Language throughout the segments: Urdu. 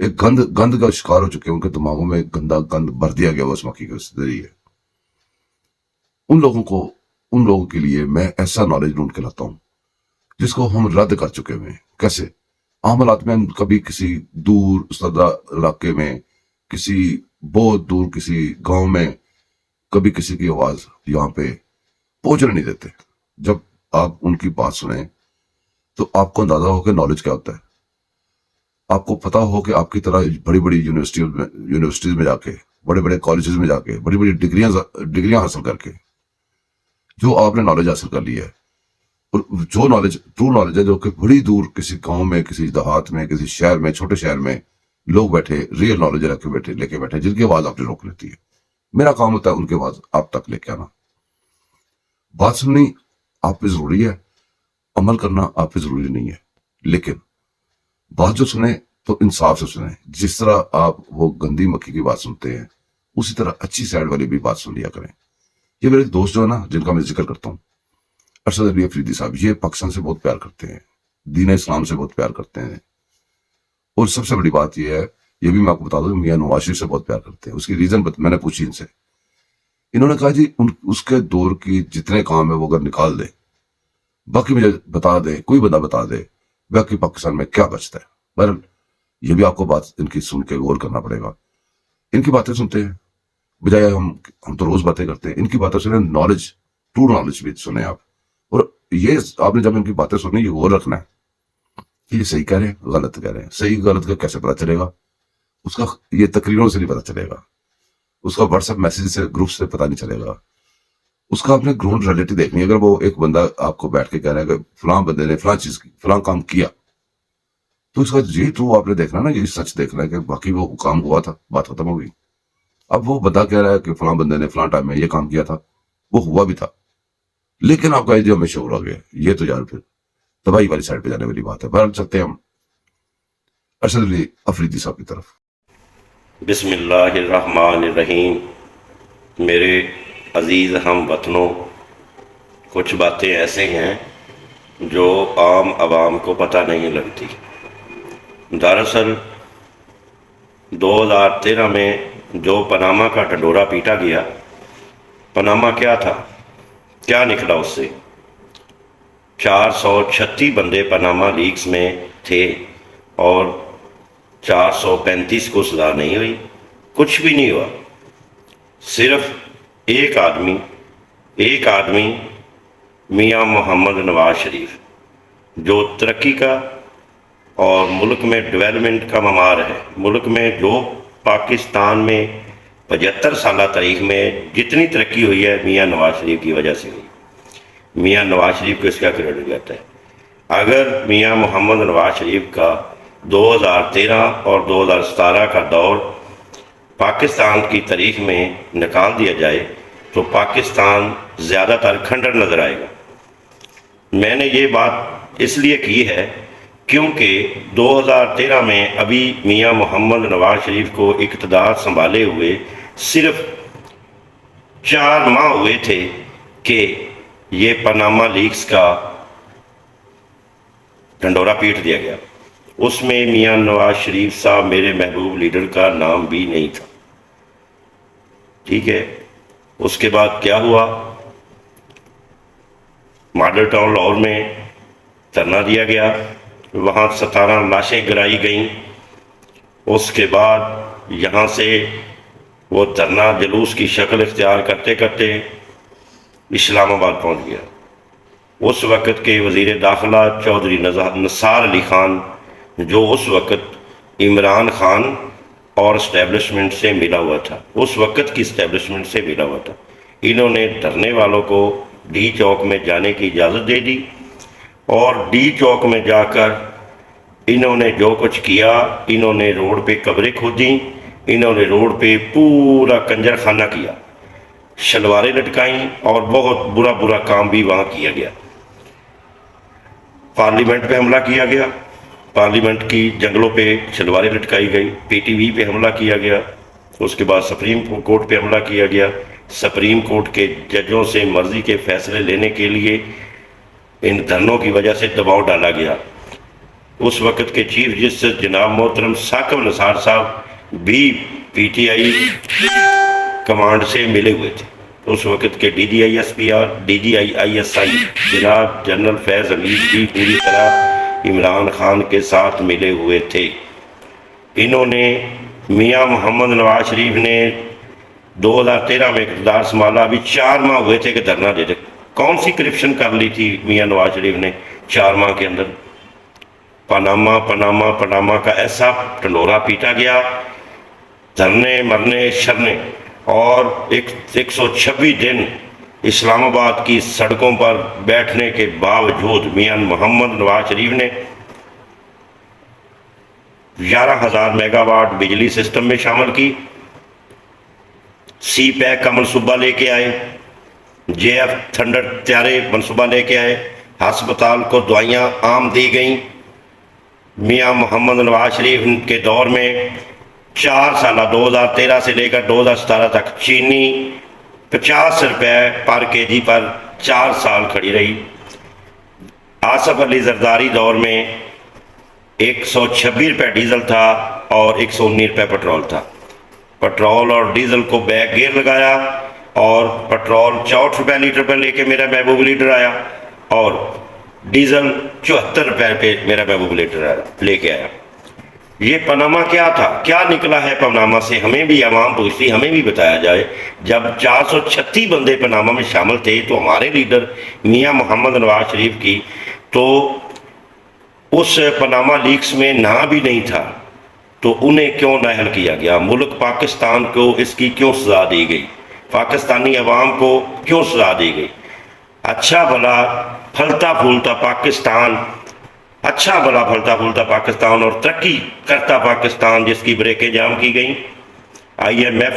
ایک گند کا شکار ہو چکے ہیں، ان کے دماغوں میں گند بھر دیا گیا اس مکھی کے ذریعے۔ ان لوگوں کے لیے میں ایسا نالج ڈھونڈ کے لاتا ہوں جس کو ہم رد کر چکے ہیں۔ کیسے؟ عام حالات میں کبھی کسی دور سردہ علاقے میں، کسی بہت دور کسی گاؤں میں، کبھی کسی کی آواز یہاں پہ پہنچنے نہیں دیتے۔ جب آپ ان کی بات سنیں تو آپ کو اندازہ ہو کہ نالج کیا ہوتا ہے۔ آپ کو پتا ہو کہ آپ کی طرح بڑی بڑی یونیورسٹیز میں جا کے، بڑے بڑے کالجز میں جا کے، بڑی بڑی ڈگریاں حاصل کر کے جو آپ نے نالج حاصل کر لی ہے، اور جو نالج ٹرو نالج ہے، جو کہ بڑی دور کسی گاؤں میں، کسی دیہات میں، کسی شہر میں، چھوٹے شہر میں لوگ بیٹھے، ریئل نالج لے کے بیٹھے، جن کی آواز آپ نے روک لیتی ہے۔ میرا کام ہوتا ہے ان کی آواز آپ تک لے کے آنا۔ بات سننی آپ پہ ضروری ہے، عمل کرنا آپ پہ ضروری نہیں ہے، لیکن بات جو سنیں تو انصاف سے سنیں۔ جس طرح آپ وہ گندی مکھی کی بات سنتے ہیں، اسی طرح اچھی سائڈ والی بھی بات سن لیا کریں۔ یہ میرے دوست جو ہے نا، جن کا میں ذکر کرتا ہوں، ارشد علی افریدی صاحب، یہ پاکستان سے بہت پیار کرتے ہیں، دین اسلام سے بہت پیار کرتے ہیں، اور سب سے بڑی بات یہ ہے، یہ بھی میں آپ کو بتا دوں، میاں نواز شریف سے بہت پیار کرتے ہیں۔ اس کی ریزن میں نے پوچھی ان سے، انہوں نے کہا جی اس کے دور کی جتنے کام ہے وہ اگر نکال دے، باقی مجھے بتا دے، کوئی بندہ بتا دے باقی پاکستان میں کیا بچتا ہے۔ بہرحال یہ بھی آپ کو بات ان کی سن کے غور کرنا پڑے گا۔ ان کی باتیں سنتے ہیں بجائے ہم تو روز باتیں کرتے ہیں، ان کی باتیں سنیں، نالج، ٹرو نالج بھی سنیں آپ۔ اور یہ آپ نے جب ان کی باتیں سنی، یہ غور رکھنا ہے کہ یہ صحیح کہہ رہے ہیں، غلط کہہ رہے ہیں۔ صحیح غلط کا کیسے پتا چلے گا؟ اس کا یہ تقریروں سے نہیں پتا چلے گا، اس کا واٹس ایپ میسج سے، گروپ سے پتا نہیں چلے گا۔ اس کا اپنے گراؤنڈ ریئلٹی دیکھنی ہے۔ اگر وہ ایک بندہ آپ کو بیٹھ کے کہہ رہا ہے کہ فلاں بندے نے فلاں چیز کی، فلاں کام کیا، تو اس کا یہ ٹرو آپ نے دیکھنا نا، یہ سچ دیکھنا ہے کہ باقی وہ کام ہوا تھا، بات ختم ہو گئی۔ اب وہ بندہ کہہ رہا ہے کہ فلاں بندے نے فلاں ٹائم میں یہ کام کیا تھا، وہ ہوا بھی تھا، لیکن آپ کا آئیڈیا ہمیں شور ہو گیا، یہ تو یار پھر تباہی والی سائڈ پہ جانے والی بات ہے۔ بہرحال چلتے ہیں ہم ارشد علی افریدی صاحب کی طرف۔ بسم اللہ الرحمن الرحیم۔ میرے عزیز ہم وطنوں، کچھ باتیں ایسے ہیں جو عام عوام کو پتہ نہیں لگتی۔ دراصل 2013 میں جو پاناما کا ڈنڈورا پیٹا گیا، پاناما کیا تھا، کیا نکلا اس سے؟ 436 بندے پاناما لیکس میں تھے اور 435 کو سزا نہیں ہوئی، کچھ بھی نہیں ہوا۔ صرف ایک آدمی میاں محمد نواز شریف، جو ترقی کا اور ملک میں ڈیولپمنٹ کا معمار ہے، ملک میں جو پاکستان میں 75 سالہ تاریخ میں جتنی ترقی ہوئی ہے، میاں نواز شریف کی وجہ سے ہوئی۔ میاں نواز شریف کو اس کا کریڈٹ جاتا ہے۔ اگر میاں محمد نواز شریف کا 2013 اور 2017 کا دور پاکستان کی تاریخ میں نکال دیا جائے تو پاکستان زیادہ تر کھنڈر نظر آئے گا۔ میں نے یہ بات اس لیے کی ہے کیونکہ 2013 میں ابھی میاں محمد نواز شریف کو اقتدار سنبھالے ہوئے صرف 4 ماہ ہوئے تھے کہ یہ پاناما لیکس کا ڈنڈورا پیٹ دیا گیا۔ اس میں میاں نواز شریف صاحب، میرے محبوب لیڈر، کا نام بھی نہیں تھا۔ ٹھیک ہے، اس کے بعد کیا ہوا؟ ماڈل ٹاؤن لاہور میں دھرنا دیا گیا، وہاں 17 لاشیں گرائی گئیں۔ اس کے بعد یہاں سے وہ دھرنا جلوس کی شکل اختیار کرتے کرتے اسلام آباد پہنچ گیا۔ اس وقت کے وزیر داخلہ چودھری نثار علی خان، جو اس وقت عمران خان اور اسٹیبلشمنٹ سے ملا ہوا تھا، اس وقت کی اسٹیبلشمنٹ سے ملا ہوا تھا، انہوں نے دھرنے والوں کو ڈی چوک میں جانے کی اجازت دے دی، اور ڈی چوک میں جا کر انہوں نے جو کچھ کیا، انہوں نے روڈ پہ قبریں کھودیں، انہوں نے روڈ پہ پورا کنجر خانہ کیا، شلواریں لٹکائیں، اور بہت برا کام بھی وہاں کیا گیا۔ پارلیمنٹ پہ حملہ کیا گیا، پارلیمنٹ کی جنگلوں پہ شلواریں لٹکائی گئی، پی ٹی وی پہ حملہ کیا گیا، اس کے بعد سپریم کورٹ پہ حملہ کیا گیا۔ سپریم کورٹ کے ججوں سے مرضی کے فیصلے لینے کے لیے ان دھرنوں کی وجہ سے دباؤ ڈالا گیا۔ اس وقت کے چیف جسٹس جناب محترم ثاقب نثار صاحب بھی PTI کمانڈ سے ملے ہوئے تھے. اس وقت کے DGI اور DGI ISI جناب جنرل فیض حمید بھی پوری طرح عمران خان کے ساتھ ملے ہوئے تھے. انہوں نے میاں محمد نواز شریف نے 2013 میں اقتدار سنبھالا، ابھی 4 ماہ ہوئے تھے کہ دھرنا دے دے. کون سی کرپشن کر لی تھی میاں نواز شریف نے 4 ماہ کے اندر؟ پاناما کا ایسا ٹنڈورا پیٹا گیا، دھرنے مرنے شرنے، اور 126 دن اسلام آباد کی سڑکوں پر بیٹھنے کے باوجود میاں محمد نواز شریف نے 11,000 میگا واٹ بجلی سسٹم میں شامل کی، سی پیک کا منصوبہ لے کے آئے، JF تھنڈر طیارے منصوبہ لے کے آئے، ہسپتال کو دوائیاں عام دی گئیں. میاں محمد نواز شریف کے دور میں 4 سالہ 2013 سے لے کر 2017 تک چینی 50 روپے پر kg پر 4 سال کھڑی رہی. آصف علی زرداری دور میں 126 روپے ڈیزل تھا اور 119 روپے پٹرول تھا. پٹرول اور ڈیزل کو بیک گیئر لگایا اور پٹرول 64 روپے لیٹر پر لے کے میرا محبوب لیڈر آیا اور ڈیزل 74 روپے پہ میرا محبوب لیڈر لے کے آیا. یہ پاناما کیا تھا؟ کیا نکلا ہے پاناما سے؟ ہمیں بھی عوام پوچھتی، ہمیں بھی بتایا جائے. جب 436 بندے پاناما میں شامل تھے تو ہمارے لیڈر میاں محمد نواز شریف کی تو اس پاناما لیکس میں نام بھی نہیں تھا، تو انہیں کیوں نااہل کیا گیا؟ ملک پاکستان کو اس کی کیوں سزا دی گئی؟ پاکستانی عوام کو کیوں سزا دی گئی؟ اچھا بھلا پھلتا پھولتا پاکستان، اچھا بھلا پھلتا پھولتا پاکستان اور ترقی کرتا پاکستان، جس کی بریکیں جام کی گئیں. IMF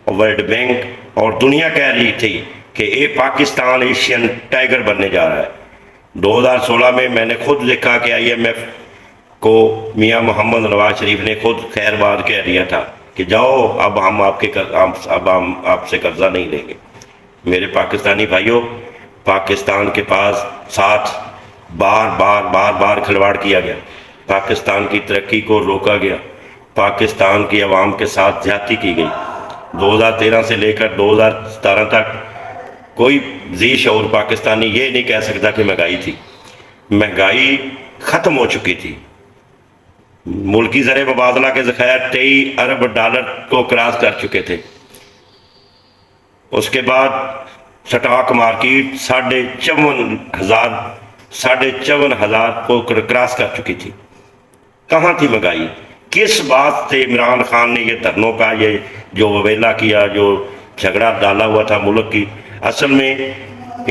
اور ورلڈ بینک اور دنیا کہہ رہی تھی کہ یہ پاکستان ایشین ٹائگر بننے جا رہا ہے. 2016 میں میں نے خود دیکھا کہ IMF کو میاں محمد نواز شریف نے خود خیر باد کہہ دیا تھا کہ جاؤ اب ہم آپ سے قرضہ نہیں لیں گے. میرے پاکستانی بھائیوں، پاکستان کے پاس ساتھ بار کھلواڑ کیا گیا، پاکستان کی ترقی کو روکا گیا، پاکستان کی عوام کے ساتھ زیادتی کی گئی. 2013 سے لے کر 2017 تک کوئی ذی شعور پاکستانی یہ نہیں کہہ سکتا کہ مہنگائی تھی. مہنگائی ختم ہو چکی تھی. ملکی زر مبادلہ کے ذخائر 23 ارب ڈالر کو کراس کر چکے تھے. اس کے بعد سٹاک مارکیٹ 54,000 کو کراس کر چکی تھی. کہاں تھی مہنگائی؟ کس بات سے عمران خان نے یہ دھرنوں کا یہ جو وویلا کیا، جو جھگڑا ڈالا ہوا تھا ملک کی؟ اصل میں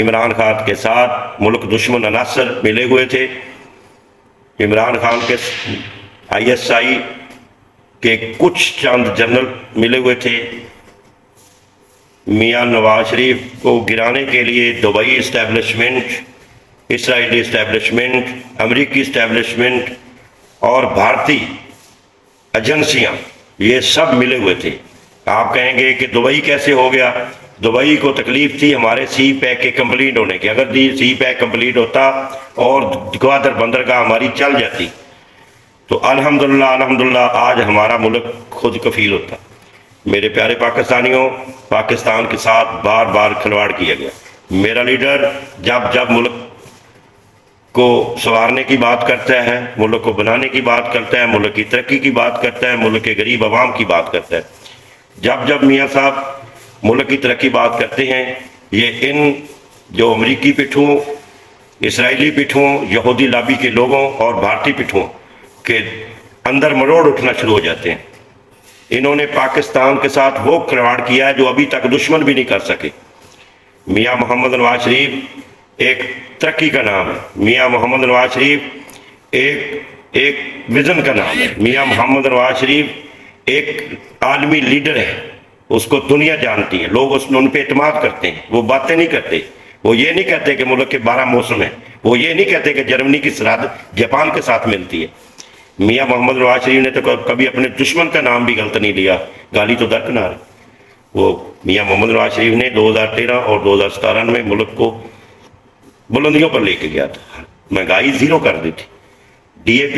عمران خان کے ساتھ ملک دشمن عناصر ملے ہوئے تھے. عمران خان کے ISI کے کچھ چند جنرل ملے ہوئے تھے. میاں نواز شریف کو گرانے کے لیے دبئی اسٹیبلشمنٹ، اسرائیلی اسٹیبلشمنٹ، امریکی اسٹیبلشمنٹ اور بھارتی ایجنسیاں، یہ سب ملے ہوئے تھے. آپ کہیں گے کہ دبئی کیسے ہو گیا؟ دبئی کو تکلیف تھی ہمارے سی پیک کے کمپلیٹ ہونے کی. اگر سی پیک کمپلیٹ ہوتا اور گوادر بندرگاہ ہماری چل جاتی تو الحمدللہ آج ہمارا ملک خود کفیل ہوتا. میرے پیارے پاکستانیوں، پاکستان کے ساتھ بار کھلواڑ کیا گیا. میرا لیڈر جب ملک کو سنوارنے کی بات کرتا ہے، ملک کو بنانے کی بات کرتا ہے، ملک کی ترقی کی بات کرتا ہے، ملک کے غریب عوام کی بات کرتا ہے، جب میاں صاحب ملک کی ترقی بات کرتے ہیں، یہ ان جو امریکی پٹھوں، اسرائیلی پٹھوں، یہودی لابی کے لوگوں اور بھارتی پٹھوں کے اندر مروڑ اٹھنا شروع ہو جاتے ہیں. انہوں نے پاکستان کے ساتھ وہ کھلواڑ کیا ہے جو ابھی تک دشمن بھی نہیں کر سکے. میاں محمد نواز شریف ایک ترقی کا نام ہے. میاں محمد نواز شریف ایک ویژن کا نام ہے. میاں محمد نواز شریف ایک عالمی لیڈر ہے. اس کو دنیا جانتی ہے، لوگ ان پہ اعتماد کرتے ہیں. وہ باتیں نہیں کرتے، وہ یہ نہیں کہتے کہ ملک کے 12 موسم ہیں، وہ یہ نہیں کہتے کہ جرمنی کی سرحد جاپان کے ساتھ ملتی ہے. میاں محمد نواز شریف نے تو کبھی اپنے دشمن کا نام بھی غلط نہیں لیا، گالی تو درکنار ہے. وہ میاں محمد نواز شریف نے 2013 اور 2017 میں ملک کو بلندیوں پر لے کے گیا تھا. مہنگائی 0 کر دی تھی. DAP